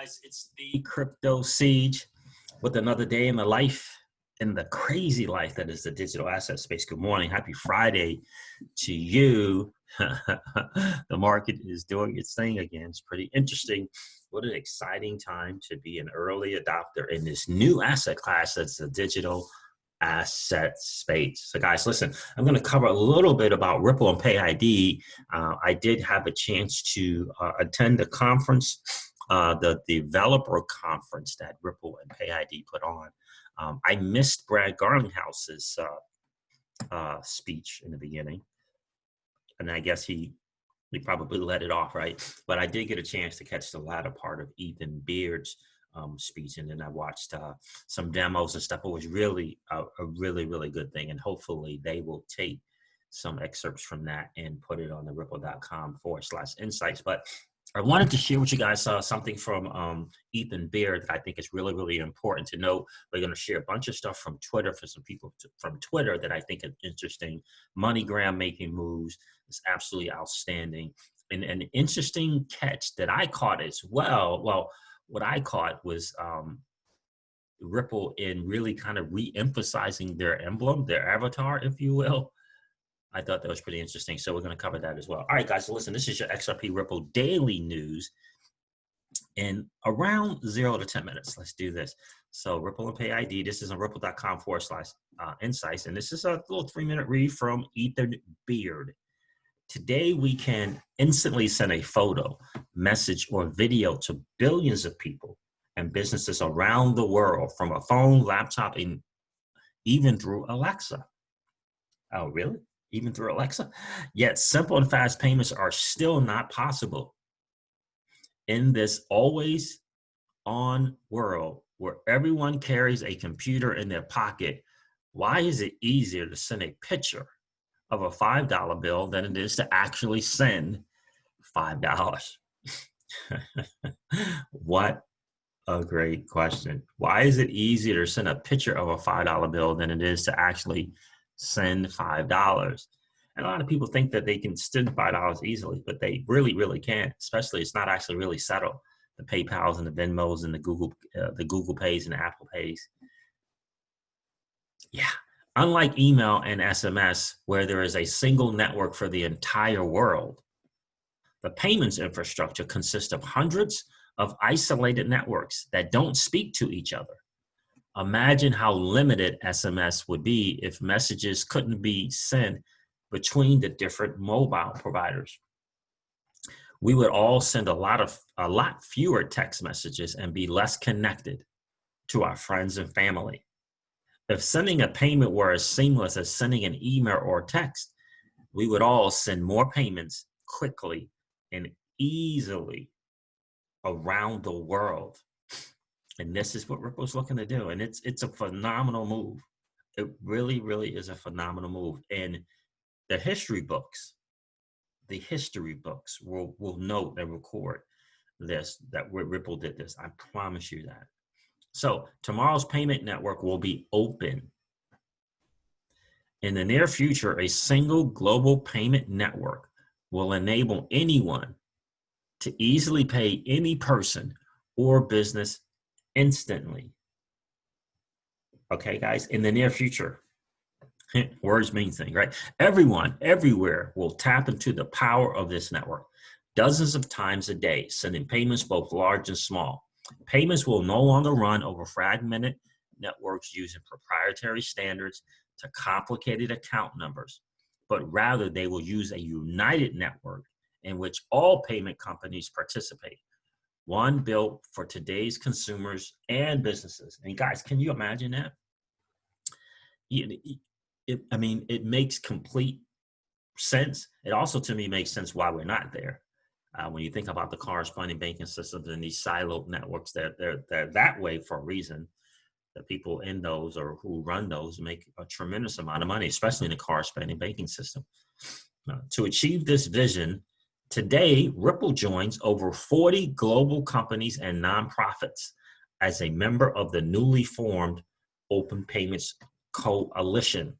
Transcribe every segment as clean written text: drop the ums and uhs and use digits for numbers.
guys, it's the Crypto Siege with another day in the life, in the crazy life that is the digital asset space. Good morning, happy Friday to you. The market is doing its thing again. It's pretty interesting. What an exciting time to be an early adopter in this new asset class that's the digital asset space. So guys, listen, I'm going to cover a little bit about Ripple and PayID. I did have a chance to attend the conference, the developer conference that Ripple and PayID put on. I missed Brad Garlinghouse's speech in the beginning, and I guess he probably let it off, right? But I did get a chance to catch the latter part of Ethan Beard's speech, and then I watched some demos and stuff. It was really a really good thing, and hopefully they will take some excerpts from that and put it on the ripple.com/insights. But I wanted to share with you guys something from Ethan Beard that I think is really important to know. We're going to share a bunch of stuff from Twitter for some people from Twitter that I think is interesting. MoneyGram making moves is absolutely outstanding. And an interesting catch that I caught as well, what I caught was Ripple in really kind of re-emphasizing their emblem, their avatar, if you will. I thought that was pretty interesting. So we're going to cover that as well. All right, guys, so listen, this is your XRP Ripple daily news in around 0 to 10 minutes. Let's do this. So Ripple and PayID, this is on ripple.com/insights. And this is a little 3-minute read from Ethan Beard. Today, we can instantly send a photo, message, or video to billions of people and businesses around the world from a phone, laptop, and even through Alexa. Oh, really? Even through Alexa? Yet simple and fast payments are still not possible. In this always on world where everyone carries a computer in their pocket, why is it easier to send a picture of a $5 bill than it is to actually send $5? What a great question. Why is it easier to send a picture of a $5 bill than it is to actually send $5? And a lot of people think that they can send $5 easily, but they really can't. Especially, it's not actually really settled. The PayPals and the Venmos and the Google Pays and the Apple Pays. Yeah. Unlike email and SMS, where there is a single network for the entire world, the payments infrastructure consists of hundreds of isolated networks that don't speak to each other. Imagine how limited SMS would be if messages couldn't be sent between the different mobile providers. We would all send a lot fewer text messages and be less connected to our friends and family. If sending a payment were as seamless as sending an email or text, we would all send more payments quickly and easily around the world. And this is what Ripple's looking to do. And it's a phenomenal move. It really is a phenomenal move. And the history books will note and record this, that Ripple did this. I promise you that. So tomorrow's payment network will be open. In the near future, a single global payment network will enable anyone to easily pay any person or business instantly. Okay, guys, in the near future. Words mean things, right? Everyone, everywhere will tap into the power of this network dozens of times a day, sending payments both large and small. Payments will no longer run over fragmented networks using proprietary standards to complicated account numbers, but rather they will use a united network in which all payment companies participate. One built for today's consumers and businesses. And guys, can you imagine that? It makes complete sense. It also, to me, makes sense why we're not there. When you think about the corresponding banking systems and these siloed networks, they're that way for a reason. The people in those or who run those make a tremendous amount of money, especially in the corresponding banking system. To achieve this vision, today, Ripple joins over 40 global companies and nonprofits as a member of the newly formed Open Payments Coalition.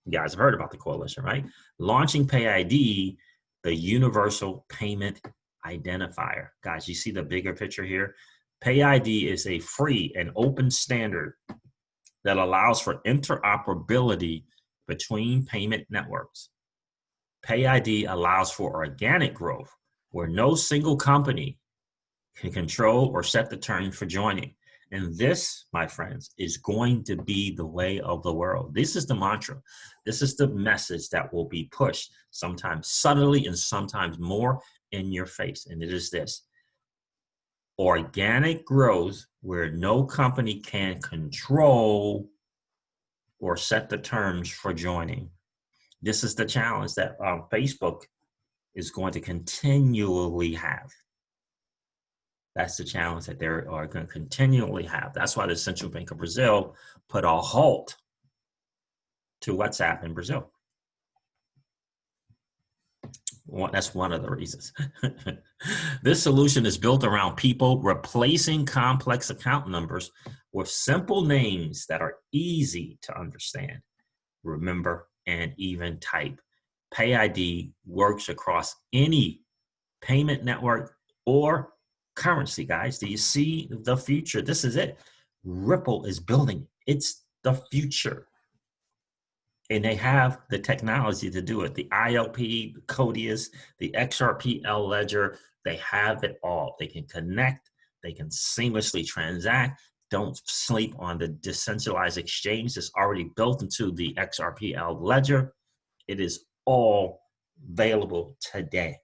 You guys have heard about the coalition, right? Launching PayID, the universal payment identifier. Guys, you see the bigger picture here? PayID is a free and open standard that allows for interoperability between payment networks. PayID allows for organic growth where no single company can control or set the terms for joining. And this, my friends, is going to be the way of the world. This is the mantra. This is the message that will be pushed, sometimes subtly and sometimes more in your face. And it is this: organic growth where no company can control or set the terms for joining. This is the challenge that Facebook is going to continually have. That's the challenge that they are going to continually have. That's why the Central Bank of Brazil put a halt to WhatsApp in Brazil. That's one of the reasons. This solution is built around people replacing complex account numbers with simple names that are easy to understand, remember, and even type. PayID works across any payment network or currency, guys. Do you see the future? This is it. Ripple is building. It's the future. And they have the technology to do it. The ILP, the Codius, the XRP L Ledger, they have it all. They can connect. They can seamlessly transact. Don't sleep on the decentralized exchange that's already built into the XRP L Ledger. It is all available today.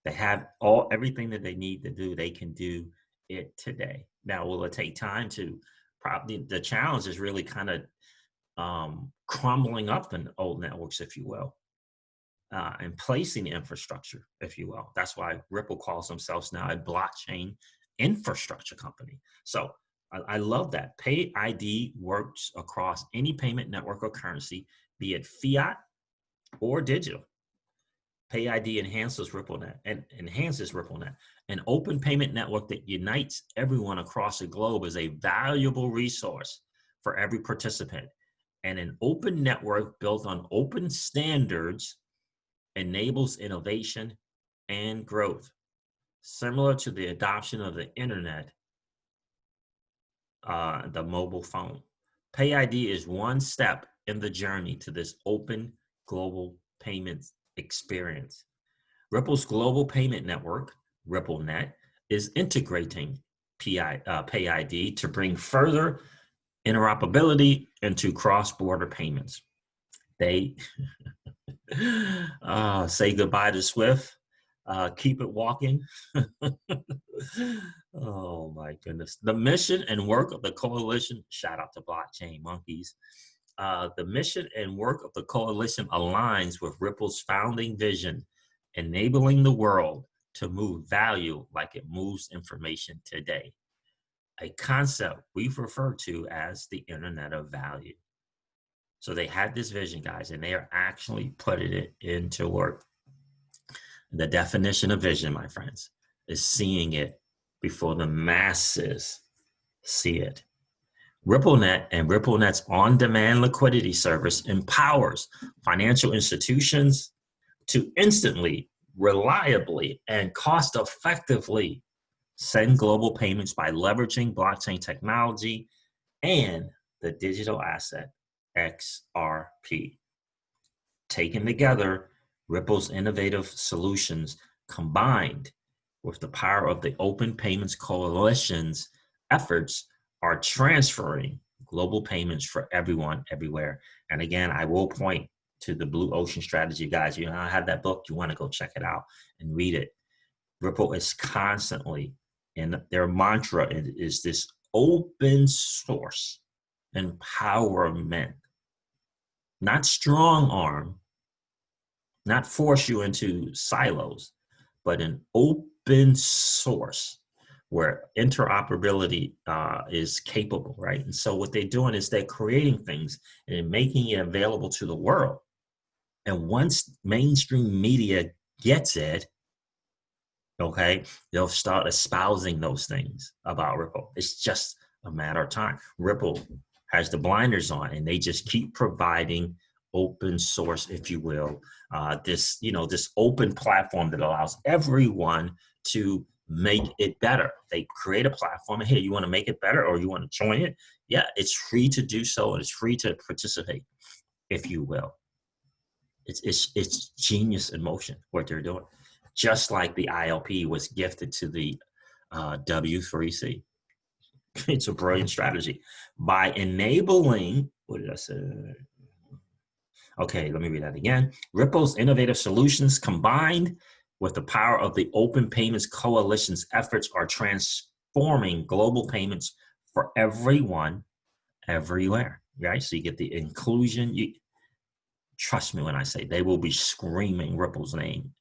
They have everything that they need to do. They can do it today. Now, will it take time to probably, the challenge is really kind of crumbling up the old networks, if you will, and placing the infrastructure, if you will. That's why Ripple calls themselves now a blockchain infrastructure company. So I love that. PayID works across any payment network or currency, be it fiat or digital. PayID enhances RippleNet. An open payment network that unites everyone across the globe is a valuable resource for every participant. And an open network built on open standards enables innovation and growth, similar to the adoption of the internet, the mobile phone. PayID is one step in the journey to this open global payments experience. Ripple's global payment network, RippleNet, is integrating PayID to bring further interoperability into cross-border payments. They say goodbye to Swift, keep it walking. Oh my goodness. The mission and work of the coalition, shout out to blockchain monkeys. The mission and work of the coalition aligns with Ripple's founding vision, enabling the world to move value like it moves information today, a concept we've referred to as the Internet of Value. So they had this vision, guys, and they are actually putting it into work. The definition of vision, my friends, is seeing it before the masses see it. RippleNet and RippleNet's on-demand liquidity service empowers financial institutions to instantly, reliably, and cost-effectively send global payments by leveraging blockchain technology and the digital asset XRP. Taken together, Ripple's innovative solutions combined with the power of the Open Payments Coalition's efforts are transferring global payments for everyone, everywhere. And again, I will point to the Blue Ocean Strategy, guys. You know, I have that book. You want to go check it out and read it. Ripple is constantly, and their mantra is this open source empowerment, not strong arm, not force you into silos, but an open source where interoperability is capable, right? And so what they're doing is they're creating things and making it available to the world. And once mainstream media gets it, okay, they'll start espousing those things about Ripple. It's just a matter of time. Ripple has the blinders on, and they just keep providing open source, if you will, this open platform that allows everyone to make it better. They create a platform, and hey, you want to make it better or you want to join it? Yeah, it's free to do so, and it's free to participate, if you will. It's genius in motion, what they're doing. Just like the ILP was gifted to the W3C. It's a brilliant strategy. By enabling, what did I say? Okay, let me read that again. Ripple's innovative solutions combined with the power of the Open Payments Coalition's efforts are transforming global payments for everyone, everywhere, right? So you get the inclusion. Trust me when I say they will be screaming Ripple's name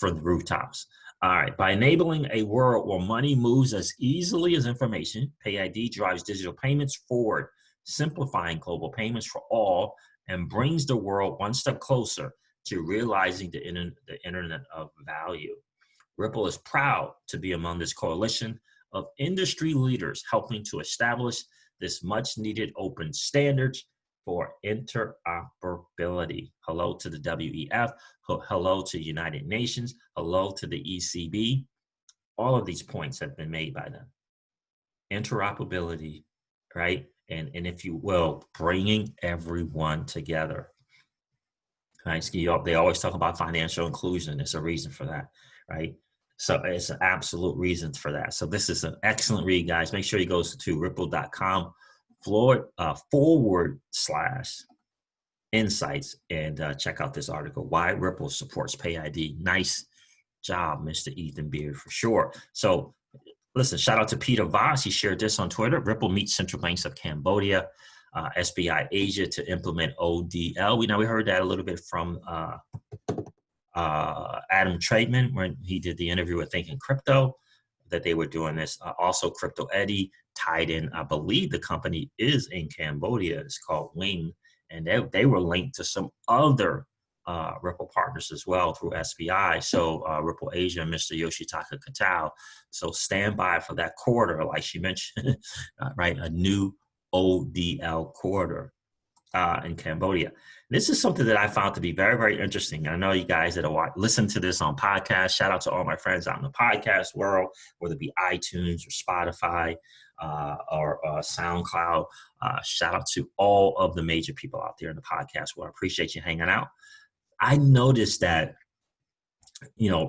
from the rooftops. All right, by enabling a world where money moves as easily as information, PayID drives digital payments forward, simplifying global payments for all, and brings the world one step closer to realizing the internet of value. Ripple is proud to be among this coalition of industry leaders helping to establish this much needed open standards for interoperability. Hello to the WEF, hello to United Nations, hello to the ECB. All of these points have been made by them. Interoperability, right? And if you will, bringing everyone together. Right? So they always talk about financial inclusion. There's a reason for that, right? So it's an absolute reason for that. So this is an excellent read, guys. Make sure you go to ripple.com/insights and check out this article, Why Ripple Supports PayID. Nice job, Mr. Ethan Beard, for sure. So listen, shout out to Peter Voss. He shared this on Twitter. Ripple meets central banks of Cambodia, SBI Asia to implement ODL. We heard that a little bit from Adam Trademan when he did the interview with Thinking Crypto, that they were doing this. Also, Crypto Eddie tied in, I believe the company is in Cambodia. It's called Wing, and they were linked to some other Ripple partners as well through SBI. So Ripple Asia and Mr. Yoshitaka Katao. So stand by for that quarter, like she mentioned, right? A new ODL quarter in Cambodia. This is something that I found to be very, very interesting. I know you guys that are listen to this on podcast. Shout out to all my friends out in the podcast world, whether it be iTunes or Spotify or SoundCloud. Shout out to all of the major people out there in the podcast world. I appreciate you hanging out. I noticed that,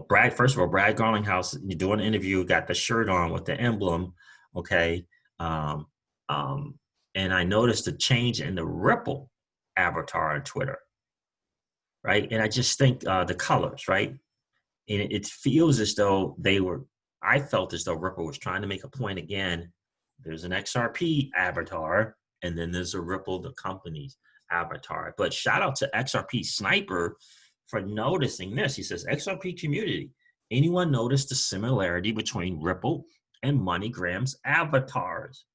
Brad, first of all, Brad Garlinghouse, you're doing an interview, got the shirt on with the emblem, okay? And I noticed a change in the Ripple avatar on Twitter, right? And I just think the colors, right? And it feels as though I felt as though Ripple was trying to make a point again. There's an XRP avatar, and then there's a Ripple, the company's avatar. But shout out to XRP Sniper for noticing this. He says, XRP community, anyone notice the similarity between Ripple and MoneyGram's avatars?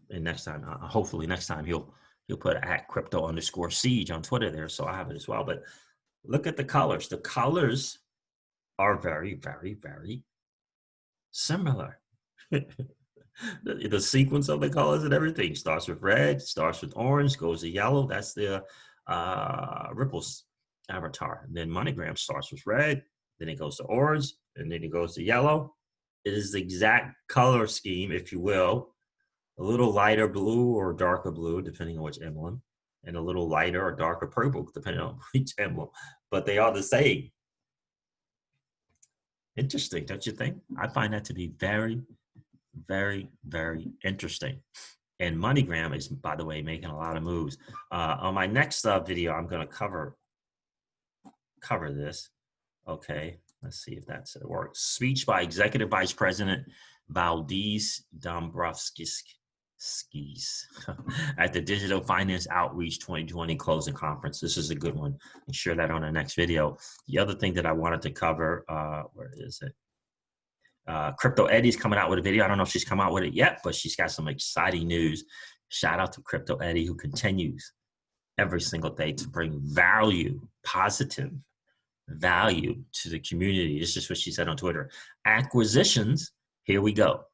And next time, hopefully next time he'll put @crypto_siege on Twitter there, so I have it as well. But look at the colors. The colors are very, very, very similar. The sequence of the colors and everything starts with red, starts with orange, goes to yellow. That's the Ripple's avatar. And then MoneyGram starts with red, then it goes to orange, and then it goes to yellow. It is the exact color scheme, if you will. A little lighter blue or darker blue, depending on which emblem, and a little lighter or darker purple, depending on which emblem. But they are the same. Interesting, don't you think? I find that to be very, very, very interesting. And MoneyGram is, by the way, making a lot of moves. On my next video, I'm going to cover this. Okay, let's see if it works. Speech by Executive Vice President Valdis Dombrovskis at the Digital Finance Outreach 2020 closing conference. This is a good one. I'll share that on the next video. The other thing that I wanted to cover, where is it? Crypto Eddie's coming out with a video. I don't know if she's come out with it yet, but she's got some exciting news. Shout out to Crypto Eddie, who continues every single day to bring value, positive value to the community. This is what she said on Twitter. Acquisitions, here we go.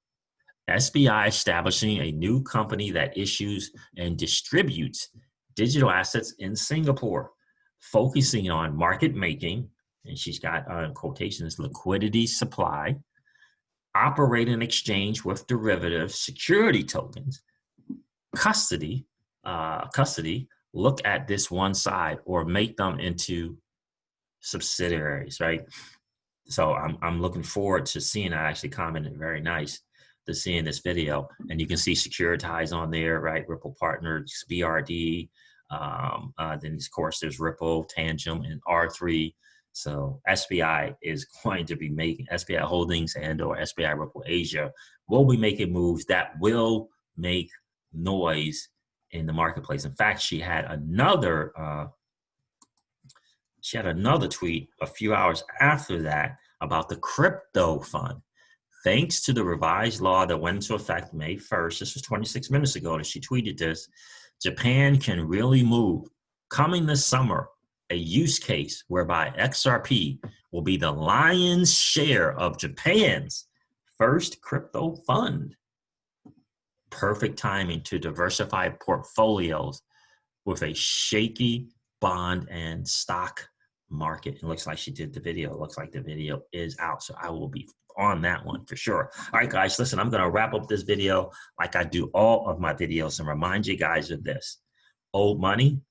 SBI establishing a new company that issues and distributes digital assets in Singapore, focusing on market making, and she's got quotations, liquidity supply, operate an exchange with derivatives, security tokens, custody, look at this one side or make them into subsidiaries, right? So I'm looking forward to seeing, I actually commented very nice to seeing this video, and you can see Securitize on there, right? Ripple Partners, BRD, then of course there's Ripple, Tangent, and R3. So SBI is going to be making, SBI Holdings and or SBI Ripple Asia will be making moves that will make noise in the marketplace. In fact, she had another tweet a few hours after that about the crypto fund. Thanks to the revised law that went into effect May 1st, this was 26 minutes ago that she tweeted this, Japan can really move. Coming this summer, a use case whereby XRP will be the lion's share of Japan's first crypto fund. Perfect timing to diversify portfolios with a shaky bond and stock market. It looks like she did the video. It looks like the video is out. So I will be on that one for sure. All right, guys, listen, I'm going to wrap up this video like I do all of my videos and remind you guys of this. Old money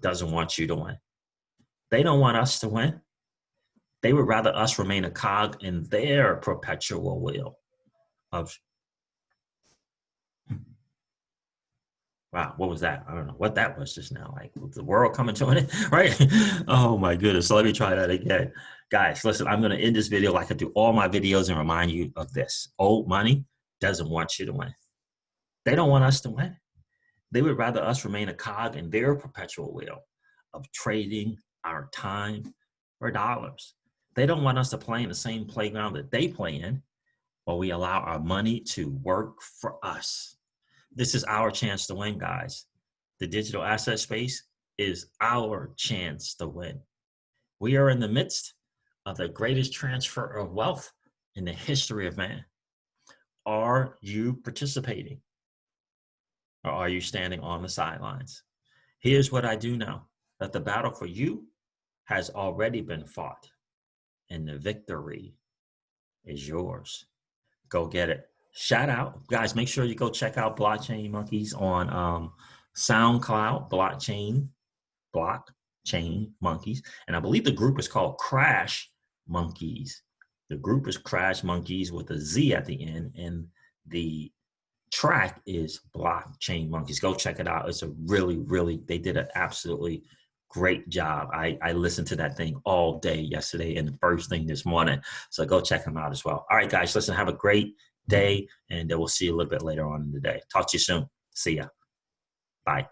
doesn't want you to win. They don't want us to win. They would rather us remain a cog in their perpetual wheel of, wow, what was that? I don't know what that was just now. Like the world coming to an end, right? Oh my goodness. So let me try that again. Guys, listen, I'm going to end this video like I do all my videos and remind you of this. Old money doesn't want you to win. They don't want us to win. They would rather us remain a cog in their perpetual wheel of trading our time for dollars. They don't want us to play in the same playground that they play in, while we allow our money to work for us. This is our chance to win, guys. The digital asset space is our chance to win. We are in the midst of the greatest transfer of wealth in the history of man. Are you participating? Or are you standing on the sidelines? Here's what I do know, that the battle for you has already been fought, and the victory is yours. Go get it. Shout out, guys, make sure you go check out Blockchain Monkeys on SoundCloud, Blockchain Monkeys. And I believe the group is called Crash Monkeys. The group is Crash Monkeys with a Z at the end, and the track is Blockchain Monkeys. Go check it out. It's a really, they did an absolutely great job. I listened to that thing all day yesterday and the first thing this morning. So go check them out as well. All right, guys, listen, have a great day, and we'll see you a little bit later on in the day. Talk to you soon. See ya. Bye.